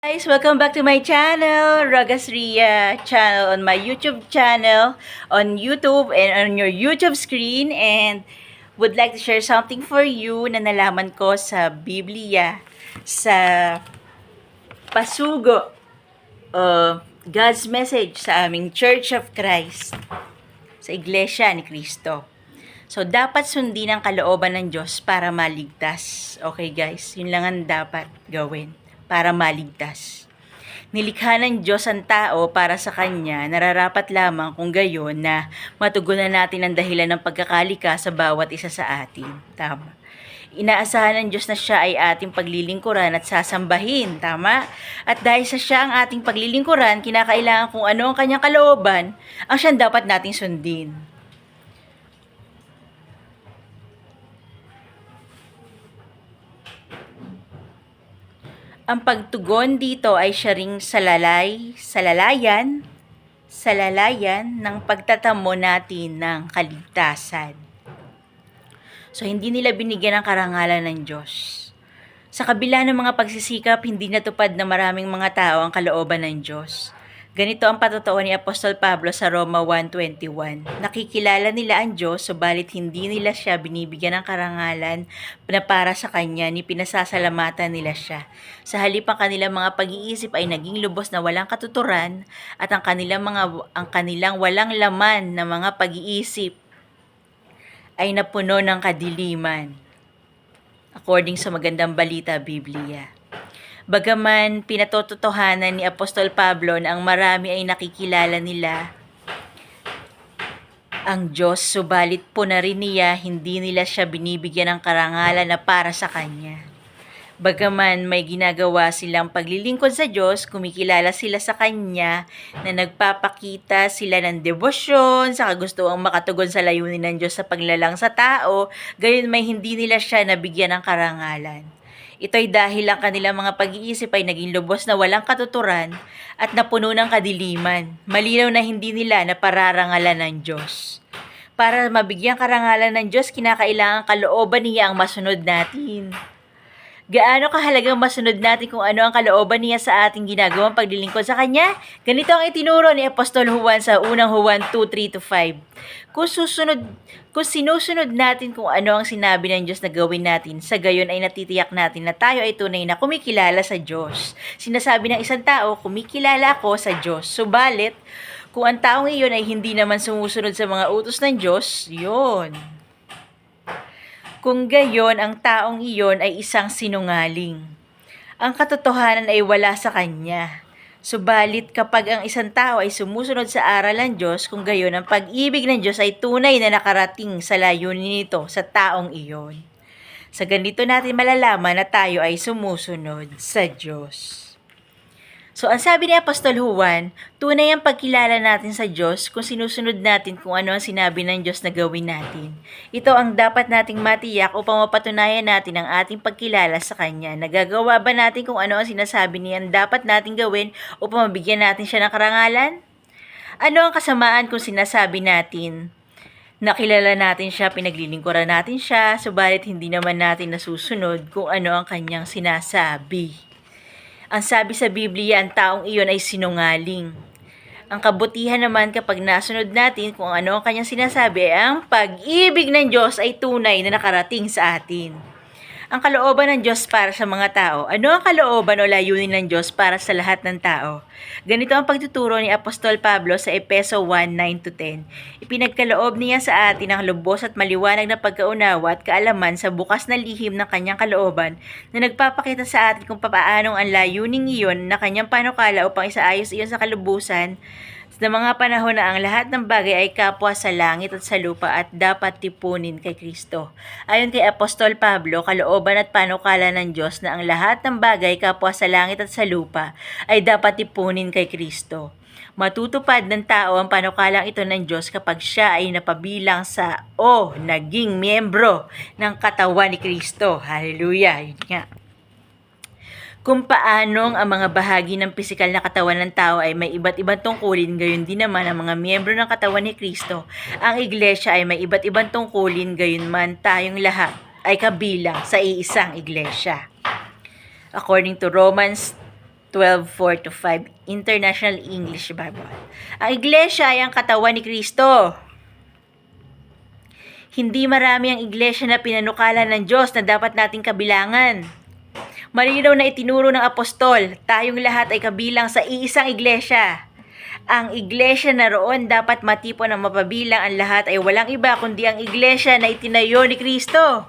Guys, welcome back to my channel, Ragas Ria channel on my YouTube channel, on YouTube and on your YouTube screen, and would like to share something for you na nalaman ko sa Biblia, sa pasugo, God's message sa aming Church of Christ, sa Iglesia ni Cristo. So, dapat sundin ang kalooban ng Diyos para maligtas. Okay guys, yun lang ang dapat gawin para maligtas. Nilikha ng Diyos ang tao para sa Kanya, nararapat lamang kung gayon na matugunan natin ang dahilan ng pagkakalika sa bawat isa sa atin. Tama. Inaasahan ng Diyos na siya ay ating paglilingkuran at sasambahin. Tama? At dahil sa siya ang ating paglilingkuran, kinakailangan kung ano ang kanyang kalooban, ang siyang dapat nating sundin. Ang pagtugon dito ay siya ring salalayan ng pagtatamo natin ng kaligtasan. So, hindi nila binigyan ng karangalan ng Diyos. Sa kabila ng mga pagsisikap, hindi natupad na maraming mga tao ang kalooban ng Diyos. Ganito ang patotoo ni Apostol Pablo sa Roma 1:21. Nakikilala nila ang Diyos, subalit hindi nila siya binibigyan ng karangalan na para sa Kanya, ni pinasasalamatan nila siya. Sa halip ang kanilang mga pag-iisip ay naging lubos na walang katuturan, at ang kanilang walang laman na mga pag-iisip ay napuno ng kadiliman. According sa Magandang Balita Biblia. Bagaman pinatototohanan ni Apostol Pablo na ang marami ay nakikilala nila ang Diyos, subalit po na rin niya hindi nila siya binibigyan ng karangalan na para sa Kanya. Bagaman may ginagawa silang paglilingkod sa Diyos, kumikilala sila sa Kanya na nagpapakita sila ng debosyon sa kagustuang makatugon sa layunin ng Diyos sa paglalang sa tao, gayon may hindi nila siya nabigyan ng karangalan. Ito'y dahil ang kanilang mga pag-iisip ay naging lubos na walang katuturan at napuno ng kadiliman. Malinaw na hindi nila napararangalan ng Diyos. Para mabigyang karangalan ng Diyos, kinakailangan kalooban niya ang masunod natin. Gaano kahalagang masunod natin kung ano ang kalooban niya sa ating ginagawang paglilingkod sa Kanya? Ganito ang itinuro ni Apostol Juan sa unang Juan 2:3-5. Kung sinusunod natin kung ano ang sinabi ng Diyos na gawin natin, sa gayon ay natitiyak natin na tayo ay tunay na kumikilala sa Diyos. Sinasabi ng isang tao, kumikilala ako sa Diyos. Subalit, kung ang taong iyon ay hindi naman sumusunod sa mga utos ng Diyos, yun. Kung gayon, ang taong iyon ay isang sinungaling. Ang katotohanan ay wala sa kanya. Subalit kapag ang isang tao ay sumusunod sa aral ng Diyos, kung gayon ang pag-ibig ng Diyos ay tunay na nakarating sa layunin nito sa taong iyon. Sa ganito natin malalaman na tayo ay sumusunod sa Diyos. So, ang sabi ni Apostol Juan, tunay ang pagkilala natin sa Diyos kung sinusunod natin kung ano ang sinabi ng Diyos na gawin natin. Ito ang dapat nating matiyak upang mapatunayan natin ang ating pagkilala sa Kanya. Nagagawa ba natin kung ano ang sinasabi niya dapat nating gawin upang mabigyan natin siya ng karangalan? Ano ang kasamaan kung sinasabi natin, nakilala natin siya, pinaglilingkuran natin siya, subalit hindi naman natin nasusunod kung ano ang Kanyang sinasabi? Ang sabi sa Biblia, ang taong iyon ay sinungaling. Ang kabutihan naman kapag nasunod natin kung ano ang kanyang sinasabi, ay ang pag-ibig ng Diyos ay tunay na nakarating sa atin. Ang kalooban ng Diyos para sa mga tao. Ano ang kalooban o layunin ng Diyos para sa lahat ng tao? Ganito ang pagtuturo ni Apostol Pablo sa Efeso 1:9-10. Ipinagkaloob niya sa atin ang lubos at maliwanag na pagkaunawa at kaalaman sa bukas na lihim ng kanyang kalooban na nagpapakita sa atin kung papaanong ang layuning iyon na kanyang panukala upang isaayos iyon sa kalubusan na mga panahon na ang lahat ng bagay ay kapwa sa langit at sa lupa at dapat tipunin kay Kristo. Ayon kay Apostol Pablo, kalooban at panukala ng Diyos na ang lahat ng bagay kapwa sa langit at sa lupa ay dapat tipunin kay Kristo. Matutupad ng tao ang panukalang ito ng Diyos kapag siya ay napabilang sa naging miyembro ng katawan ni Kristo. Hallelujah! Yun nga. Kung paanong ang mga bahagi ng pisikal na katawan ng tao ay may iba't ibang tungkulin, gayon din naman ang mga miyembro ng katawan ni Kristo. Ang iglesia ay may iba't ibang tungkulin, gayon man tayong lahat ay kabilang sa iisang iglesia. According to Romans 12:4-5, International English Bible. Ang iglesia ay ang katawan ni Kristo. Hindi marami ang iglesia na pinanukala ng Diyos na dapat nating kabilangan. Malinaw na itinuro ng apostol, tayong lahat ay kabilang sa iisang iglesia. Ang iglesia na roon dapat matipon ang mapabilang, ang lahat ay walang iba kundi ang iglesia na itinayo ni Kristo.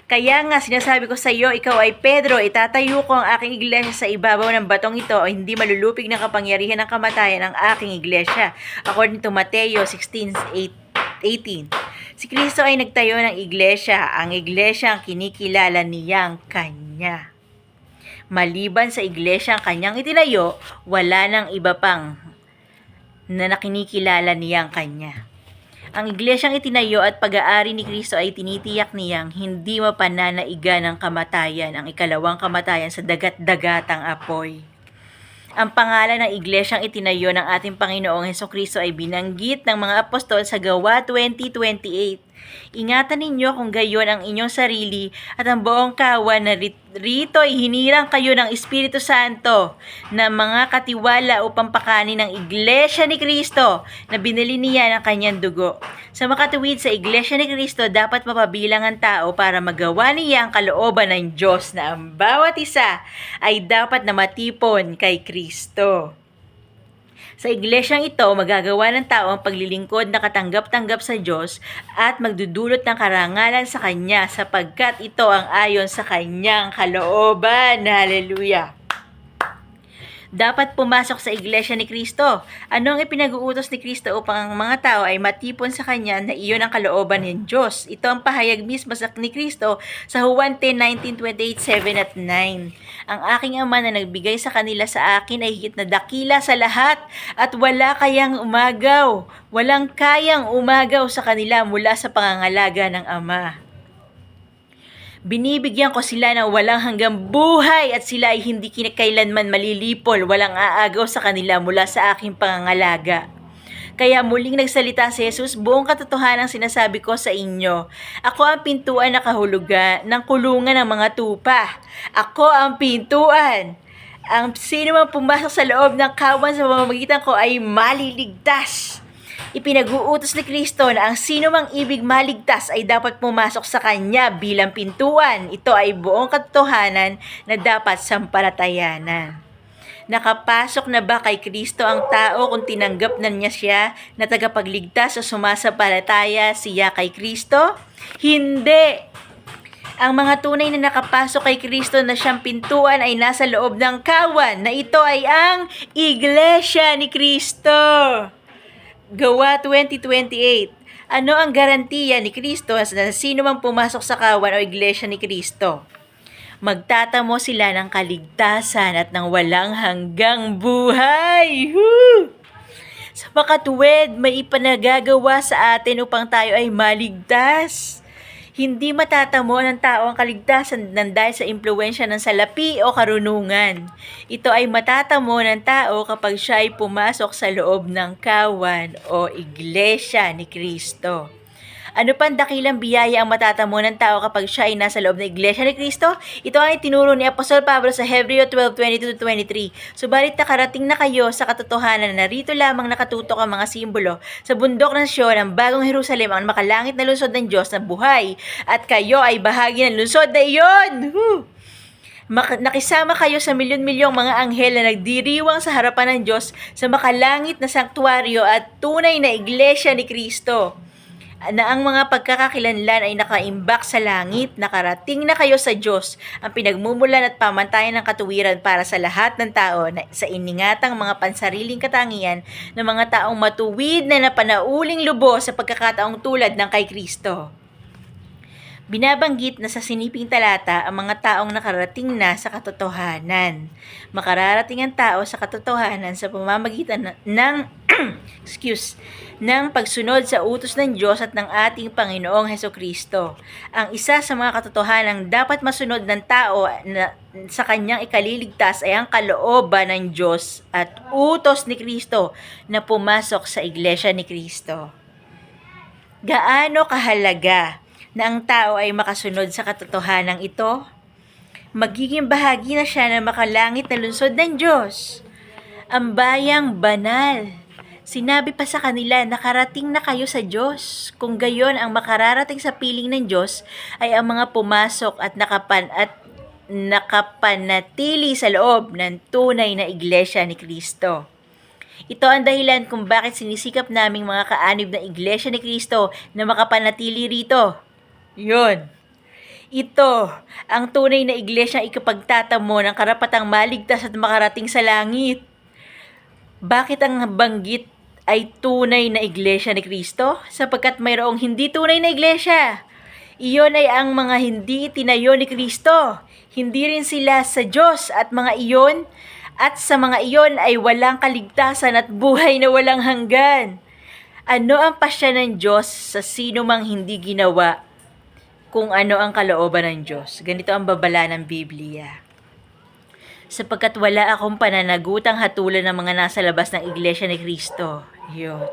Kaya nga sinasabi ko sa iyo, ikaw ay Pedro, itatayo ko ang aking iglesia sa ibabaw ng batong ito o hindi malulupig ng kapangyarihan ng kamatayan ang aking iglesia. According to Mateo 16:18. Si Kristo ay nagtayo ng iglesia. Ang iglesia ang kinikilala niyang Kanya. Maliban sa iglesia ang Kanyang itinayo, wala nang iba pang na nakinikilala niyang Kanya. Ang iglesyang itinayo at pag-aari ni Kristo ay tinitiyak niyang hindi mapananaiga ng kamatayan, ang ikalawang kamatayan sa dagat-dagatang apoy. Ang pangalan ng iglesyang itinayo ng ating Panginoong Hesukristo ay binanggit ng mga apostol sa Gawa 20:28. Ingatan ninyo kung gayon ang inyong sarili at ang buong kawan na rito ay hinirang kayo ng Espiritu Santo na mga katiwala upang pakanin ng iglesia ni Kristo na binili niya ng kanyang dugo. Sa makatuwid sa iglesia ni Kristo, dapat mapabilang ang tao para magawa niya ang kalooban ng Diyos na ang bawat isa ay dapat na matipon kay Kristo. Sa iglesyang ito, magagawa ng tao ang paglilingkod na katanggap-tanggap sa Diyos at magdudulot ng karangalan sa Kanya sapagkat ito ang ayon sa Kanyang kalooban. Hallelujah! Dapat pumasok sa iglesia ni Kristo. Ano ang ipinag-uutos ni Kristo upang ang mga tao ay matipon sa Kanya na iyon ang kalooban ng Diyos? Ito ang pahayag mismo ni Kristo sa Juan 10:19-28, 7 at 9. Ang aking Ama na nagbigay sa kanila sa akin ay higit na dakila sa lahat at walang kayang umagaw sa kanila mula sa pangangalaga ng Ama. Binibigyan ko sila ng walang hanggang buhay at sila ay hindi kailanman malilipol, walang aagaw sa kanila mula sa aking pangangalaga. Kaya muling nagsalita si Jesus, buong katotohanan ang sinasabi ko sa inyo. Ako ang pintuan na kahulugan ng kulungan ng mga tupa. Ako ang pintuan. Ang sino man pumasok sa loob ng kawan sa pamamagitan ko ay maliligtas. Ipinag-uutos ni Kristo na ang sino mang ibig maligtas ay dapat pumasok sa Kanya bilang pintuan. Ito ay buong katotohanan na dapat sampalatayanan. Nakapasok na ba kay Kristo ang tao kung tinanggap na niya siya na tagapagligtas o sumasampalataya siya kay Kristo? Hindi! Ang mga tunay na nakapasok kay Kristo na siyang pintuan ay nasa loob ng kawan na ito ay ang Iglesia ni Kristo. Gawa 20:28. Ano ang garantiya ni Kristo na sino mang pumasok sa kawan o iglesia ni Kristo? Magtatamo sila ng kaligtasan at ng walang hanggang buhay. Woo! Sa makatuwid, may ipanagagawa sa atin upang tayo ay maligtas. Hindi matatamo ng tao ang kaligtasan ng dahil sa impluwensya ng salapi o karunungan. Ito ay matatamo ng tao kapag siya ay pumasok sa loob ng kawan o iglesia ni Kristo. Ano pang dakilang biyaya ang matatamo ng tao kapag siya ay nasa loob ng iglesia ni Kristo? Ito ang itinuro ni Apostol Pablo sa Hebreo 12:22-23. Subalit nakarating na kayo sa katotohanan na narito lamang nakatutok ang mga simbolo sa bundok ng Sion, ang bagong Jerusalem, ang makalangit na lungsod ng Diyos na buhay, at kayo ay bahagi ng lungsod na iyon. Nakisama kayo sa milyon-milyong mga anghel na nagdiriwang sa harapan ng Diyos sa makalangit na sanktuaryo at tunay na iglesia ni Kristo, na ang mga pagkakakilanlan ay nakaimbak sa langit. Nakarating na kayo sa Diyos, ang pinagmumulan at pamantayan ng katuwiran para sa lahat ng tao na sa iningatang mga pansariling katangian ng mga taong matuwid na napanauling lubos sa pagkakataong tulad ng kay Kristo. Binabanggit na sa siniping talata ang mga taong nakarating na sa katotohanan. Makararating ang tao sa katotohanan sa pamamagitan ng ng pagsunod sa utos ng Diyos at ng ating Panginoong Hesukristo. Ang isa sa mga katotohanang dapat masunod ng tao na sa kanyang ikaliligtas ay ang kalooban ng Diyos at utos ni Kristo na pumasok sa iglesia ni Kristo. Gaano kahalaga na ang tao ay makasunod sa katotohanang ito? magiging bahagi na siya ng makalangit na lungsod ng Diyos. Ang bayang banal. Sinabi pa sa kanila, nakarating na kayo sa Diyos. Kung gayon, ang makararating sa piling ng Diyos ay ang mga pumasok at nakapanatili sa loob ng tunay na iglesia ni Kristo. Ito ang dahilan kung bakit sinisikap naming mga kaanib na iglesia ni Kristo na makapanatili rito. Yun. Ito, ang tunay na iglesia ang ikapagtatamo ng karapatang maligtas at makarating sa langit. Bakit ang banggit ay tunay na iglesia ni Kristo? Sapagkat mayroong hindi tunay na iglesia. Iyon ay ang mga hindi itinayo ni Kristo. Hindi rin sila sa Diyos at sa mga iyon ay walang kaligtasan at buhay na walang hanggan. Ano ang pasya ng Diyos sa sino mang hindi ginawa kung ano ang kalooban ng Diyos? Ganito ang babala ng Biblia. Sapagkat wala akong pananagutang hatulan ng mga nasa labas ng iglesia ni Kristo. Yun.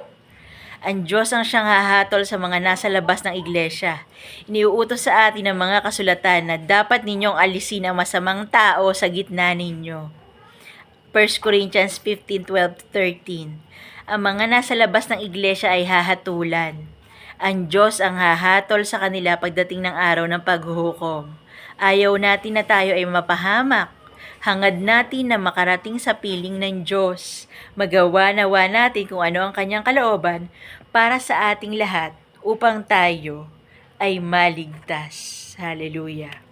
Ang Diyos ang siyang hahatol sa mga nasa labas ng iglesia. Iniuutos sa atin ang mga kasulatan na dapat ninyong alisin ang masamang tao sa gitna ninyo. 1 Corinthians 15:12-13. Ang mga nasa labas ng iglesia ay hahatulan. Ang Diyos ang hahatol sa kanila pagdating ng araw ng paghuhukom. Ayaw natin na tayo ay mapahamak. Hangad natin na makarating sa piling ng Diyos. Magawa nawa natin kung ano ang kanyang kalooban para sa ating lahat upang tayo ay maligtas. Hallelujah.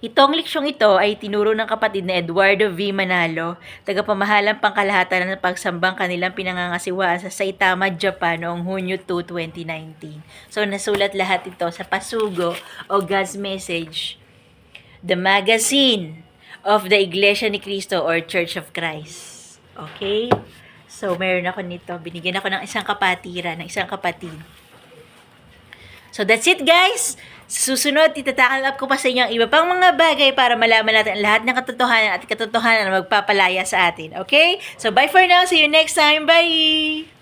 Itong leksyong ito ay tinuro ng kapatid na Eduardo V. Manalo, tagapamahalang pangkalahatan ng pagsambang kanilang pinangangasiwaan sa Saitama, Japan noong Hunyo 2, 2019. So nasulat lahat ito sa Pasugo o God's Message, the magazine of the Iglesia ni Cristo or Church of Christ. Okay? So, meron ako nito. Binigyan ako ng isang kapatiran, ng isang kapatid. So, that's it guys! Sa susunod, itatakal up ko pa sa inyo ang iba pang mga bagay para malaman natin ang lahat ng katotohanan at katotohanan na magpapalaya sa atin. Okay? So, bye for now. See you next time. Bye!